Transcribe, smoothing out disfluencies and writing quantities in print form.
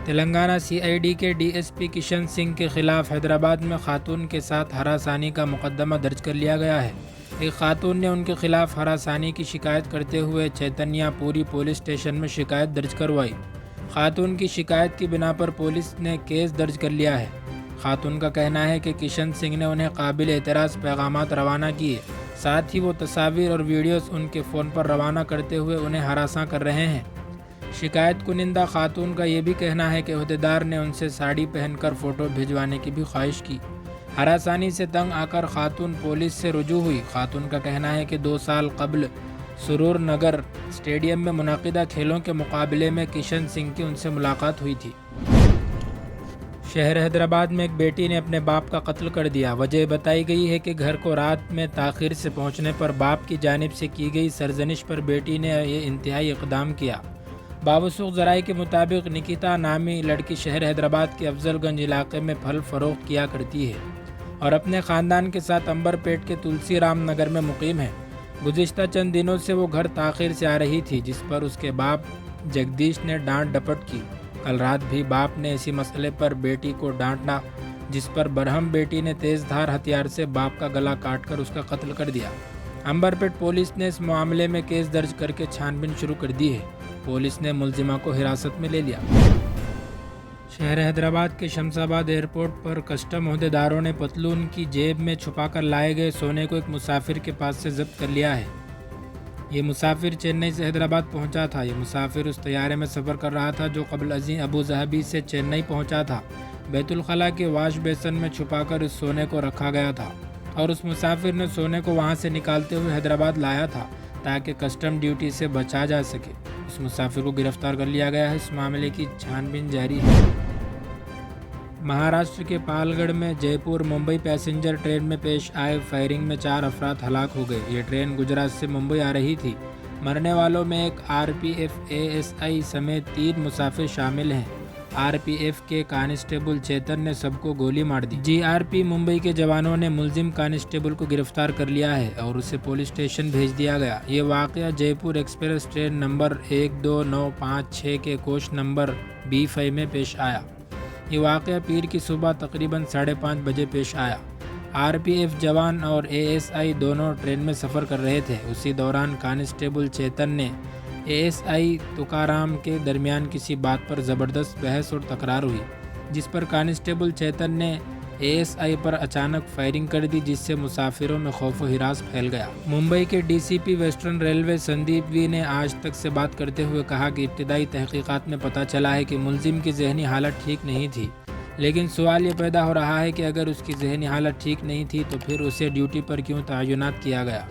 Telangana CID के DSP Kishan Singh के खिलाफ हैदराबाद में खातून के साथ हरासानी का मुकदमा दर्ज कर लिया गया है। एक खातून ने उनके खिलाफ हरासानी की शिकायत करते हुए चैतन्यापुरी पुलिस स्टेशन में शिकायत दर्ज करवाई। खातून की शिकायत की बिना पर पुलिस ने केस दर्ज कर लिया है। खातून का कहना है कि किशन सिंह ने उन्हें काबिल एतराज़ पैगामात रवाना किए, साथ ही वो तस्वीर और वीडियोस उनके फ़ोन पर रवाना करते हुए उन्हें हरासा कर रहे हैं। शिकायत कुनिंदा खातून का ये भी कहना है कि अहदेदार ने उनसे साड़ी पहनकर फ़ोटो भिजवाने की भी ख्वाहिश की। हरासानी से तंग आकर खातून पुलिस से रुजू हुई। खातून का कहना है कि 2 साल कबल सुरूर नगर स्टेडियम में मुनक़िदा खेलों के मुकाबले में किशन सिंह की उनसे मुलाकात हुई थी। शहर हैदराबाद में एक बेटी ने अपने बाप का कत्ल कर दिया। वजह बताई गई है कि घर को रात में ताख़ीर से पहुंचने पर बाप की जानिब से की गई सरजनिश पर बेटी ने यह इंतहाई इक़दाम किया। बावसूख ज़राए के मुताबिक निकिता नामी लड़की शहर हैदराबाद के अफजलगंज इलाके में फल फ़रोख्त किया करती है और अपने ख़ानदान के साथ अंबरपेट के तुलसी राम नगर में मुकीम है। गुज़िश्ता चंद दिनों से वो घर ताख़ीर से आ रही थी, जिस पर उसके बाप जगदीश ने डांट डपट की। कल रात भी बाप ने इसी मसले पर बेटी को डांटा, जिस पर बरहम बेटी ने तेज़धार हथियार से बाप का गला काटकर उसका कत्ल कर दिया। अंबरपेट पुलिस ने इस मामले में केस दर्ज करके छानबीन शुरू कर दी है। पुलिस ने मुलजिमा को हिरासत में ले लिया। शहर हैदराबाद के शमशाबाद एयरपोर्ट पर कस्टम अहदेदारों ने पतलून की जेब में छुपाकर लाए गए सोने को एक मुसाफिर के पास से जब्त कर लिया है। ये मुसाफिर चेन्नई से हैदराबाद पहुंचा था। ये मुसाफिर उस तैयारे में सफ़र कर रहा था जो कबल अज़ीं अबू ज़हबी से चेन्नई पहुंचा था। बैतुल खला के वाश बेसन में छुपाकर इस सोने को रखा गया था और उस मुसाफिर ने सोने को वहां से निकालते हुए हैदराबाद लाया था ताकि कस्टम ड्यूटी से बचा जा सके। इस मुसाफिर को गिरफ्तार कर लिया गया है। इस मामले की छानबीन जारी है। महाराष्ट्र के पालगढ़ में जयपुर मुंबई पैसेंजर ट्रेन में पेश आए फायरिंग में 4 अफराद हलाक हो गए। ये ट्रेन गुजरात से मुंबई आ रही थी। मरने वालों में एक आरपीएफ एएसआई समेत 3 मुसाफिर शामिल हैं। आरपीएफ के कांस्टेबल चेतन ने सबको गोली मार दी। जीआरपी मुंबई के जवानों ने मुलजिम कांस्टेबल को गिरफ्तार कर लिया है और उसे पुलिस स्टेशन भेज दिया गया। ये वाक़या जयपुर एक्सप्रेस ट्रेन नंबर 12956 के कोच नंबर B5 में पेश आया। ये वाक़या पीर की सुबह तकरीबन 5:30 बजे पेश आया। आरपीएफ जवान और एएसआई दोनों ट्रेन में सफ़र कर रहे थे। उसी दौरान कांस्टेबल चेतन ने एएसआई तुकाराम के दरमियान किसी बात पर ज़बरदस्त बहस और तकरार हुई, जिस पर कांस्टेबल चेतन ने एएसआई पर अचानक फायरिंग कर दी, जिससे मुसाफिरों में खौफ व हिरास फैल गया। मुंबई के DCP western railway Sandeep V ने आज तक से बात करते हुए कहा कि इब्तिदाई तहकीकात में पता चला है कि मुलजिम की जहनी हालत ठीक नहीं थी, लेकिन सवाल ये पैदा हो रहा है कि अगर उसकी जहनी हालत ठीक नहीं थी तो फिर उसे ड्यूटी पर क्यों तैनात किया गया।